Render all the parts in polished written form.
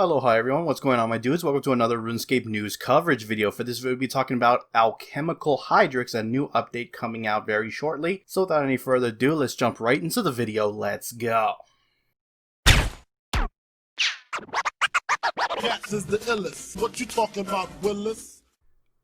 Aloha everyone, what's going on my dudes? Welcome to another RuneScape news coverage video. For this video we'll be talking about Alchemical HYDRIX, a new update coming out very shortly. So without any further ado, let's jump right into the video. Let's go. Cats is the illest. What you talking about, Willis?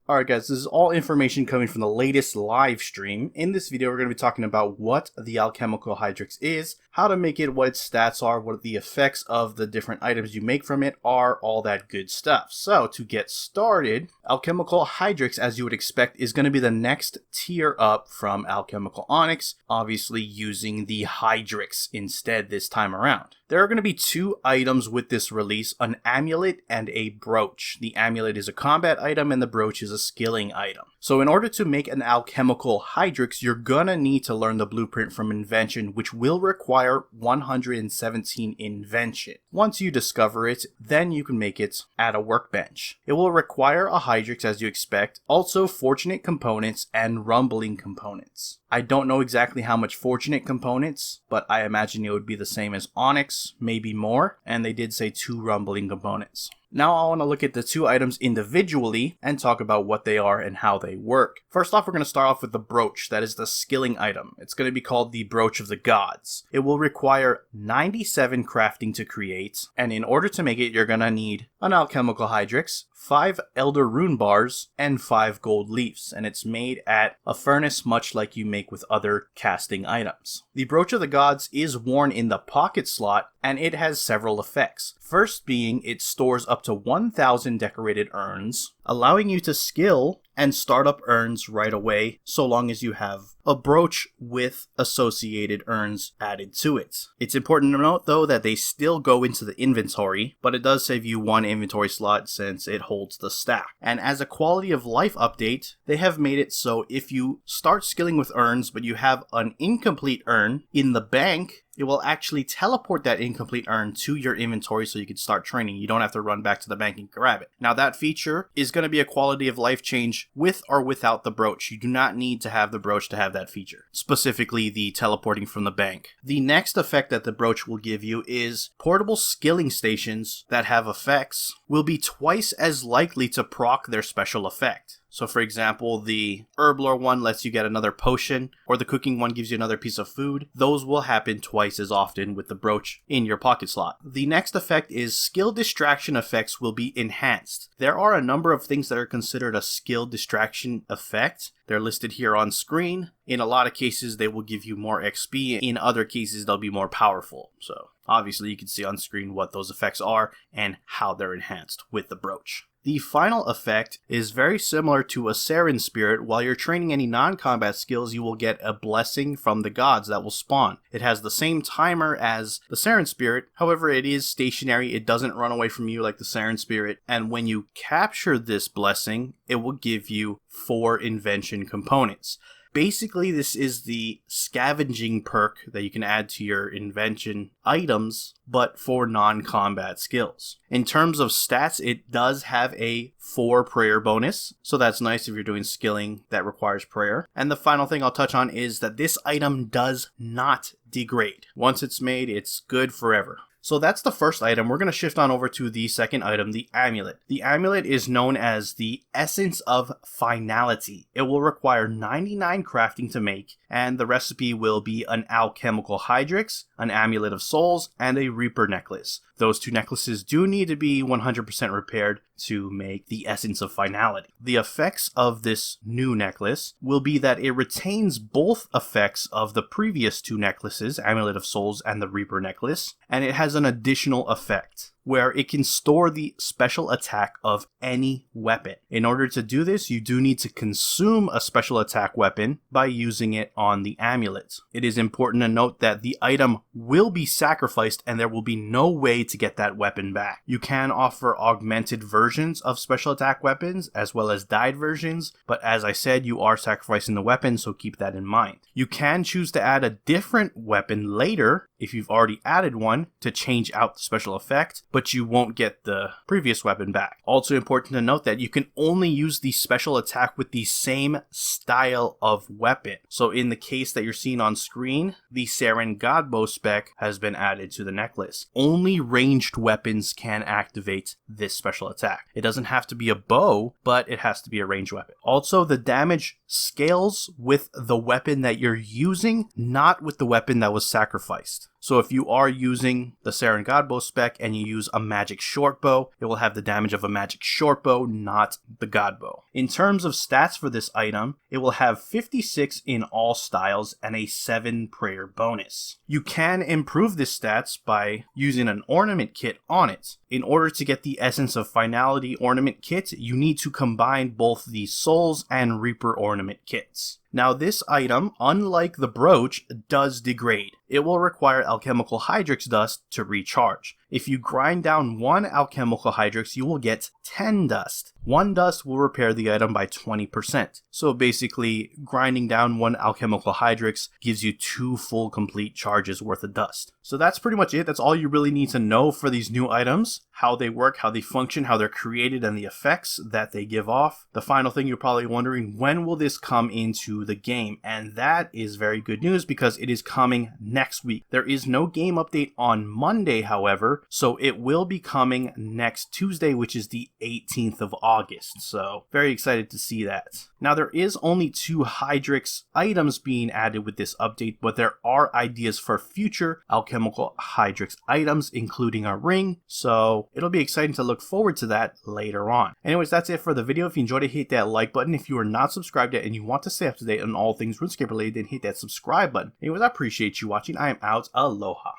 Alright guys, this is all information coming from the latest live stream. In this video we're going to be talking about what the Alchemical HYDRIX is, how to make it, what its stats are, what the effects of the different items you make from it are, all that good stuff. So to get started, Alchemical HYDRIX, as you would expect, is going to be the next tier up from Alchemical Onyx, obviously using the HYDRIX instead this time around. There are going to be two items with this release, an amulet and a brooch. The amulet is a combat item and the brooch is a skilling item. So in order to make an Alchemical HYDRIX, you're gonna need to learn the blueprint from Invention, which will require 117 Invention. Once you discover it, then you can make it at a workbench. It will require a HYDRIX as you expect, also Fortunate components and Rumbling components. I don't know exactly how much Fortunate components, but I imagine it would be the same as Onyx, maybe more, and they did say 2 Rumbling components. Now I want to look at the two items individually and talk about what they are and how they work. First off, we're going to start off with the brooch. That is the skilling item. It's going to be called the Brooch of the Gods. It will require 97 crafting to create, and in order to make it, you're going to need an Alchemical HYDRIX, 5 Elder Rune Bars, and 5 Gold Leaves, and it's made at a furnace much like you make with other casting items. The Brooch of the Gods is worn in the pocket slot, and it has several effects. First being, it stores up to 1,000 decorated urns, allowing you to skill and start up urns right away, so long as you have a brooch with associated urns added to it. It's important to note though that they still go into the inventory, but it does save you 1 inventory slot since it holds the stack. And as a quality of life update, they have made it so if you start skilling with urns but you have an incomplete urn in the bank, it will actually teleport that incomplete urn to your inventory so you can start training. You don't have to run back to the bank and grab it. Now that feature is going to be a quality of life change with or without the brooch. You do not need to have the brooch to have that feature, specifically the teleporting from the bank. The next effect that the brooch will give you is portable skilling stations that have effects will be twice as likely to proc their special effect. So for example, the Herbler one lets you get another potion, or the cooking one gives you another piece of food. Those will happen twice as often with the brooch in your pocket slot. The next effect is skill distraction effects will be enhanced. There are a number of things that are considered a skill distraction effect. They're listed here on screen. In a lot of cases, they will give you more XP. In other cases, they'll be more powerful. So obviously you can see on screen what those effects are and how they're enhanced with the brooch. The final effect is very similar to a Saren Spirit. While you're training any non-combat skills, you will get a blessing from the gods that will spawn. It has the same timer as the Saren Spirit, however it is stationary, it doesn't run away from you like the Saren Spirit, and when you capture this blessing, it will give you 4 invention components. Basically, this is the scavenging perk that you can add to your invention items, but for non-combat skills. In terms of stats, it does have a 4 prayer bonus, so that's nice if you're doing skilling that requires prayer. And the final thing I'll touch on is that this item does not degrade. Once it's made, it's good forever. So that's the first item. We're going to shift on over to the second item, the amulet. The amulet is known as the Essence of Finality. It will require 99 crafting to make, and the recipe will be an Alchemical HYDRIX, an Amulet of Souls, and a Reaper necklace. Those 2 necklaces do need to be 100% repaired to make the Essence of Finality. The effects of this new necklace will be that it retains both effects of the previous 2 necklaces, Amulet of Souls and the Reaper necklace, and it has an additional effect where it can store the special attack of any weapon. In order to do this, you do need to consume a special attack weapon by using it on the amulet. It is important to note that the item will be sacrificed and there will be no way to get that weapon back. You can offer augmented versions of special attack weapons as well as dyed versions, but as I said, you are sacrificing the weapon, so keep that in mind. You can choose to add a different weapon later if you've already added one to change out the special effect, but you won't get the previous weapon back. Also important to note that you can only use the special attack with the same style of weapon. So in the case that you're seeing on screen, the Saren Godbow spec has been added to the necklace. Only ranged weapons can activate this special attack. It doesn't have to be a bow, but it has to be a ranged weapon. Also, the damage scales with the weapon that you're using, not with the weapon that was sacrificed. So if you are using the Saren Godbow spec and you use a magic shortbow, it will have the damage of a magic shortbow, not the Godbow. In terms of stats for this item, it will have 56 in all styles and a 7 prayer bonus. You can improve this stats by using an ornament kit on it. In order to get the Essence of Finality ornament kit, you need to combine both the Souls and Reaper ornament kits. Now this item, unlike the brooch, does degrade. It will require Alchemical HYDRIX dust to recharge. If you grind down 1 Alchemical HYDRIX, you will get 10 dust. 1 dust will repair the item by 20%. So basically, grinding down 1 Alchemical HYDRIX gives you 2 full complete charges worth of dust. So that's pretty much it. That's all you really need to know for these new items. How they work, how they function, how they're created, and the effects that they give off. The final thing you're probably wondering, when will this come into the game? And that is very good news because it is coming next week. There is no game update on Monday, however, so it will be coming next Tuesday, which is the 18th of August. So very excited to see that. Now there is only 2 HYDRIX items being added with this update, but there are ideas for future Alchemical HYDRIX items, including a ring. So it'll be exciting to look forward to that later on. Anyways, that's it for the video. If you enjoyed it, hit that like button. If you are not subscribed yet and you want to stay up to date on all things RuneScape related, then hit that subscribe button. Anyways, I appreciate you watching. I am out. Aloha.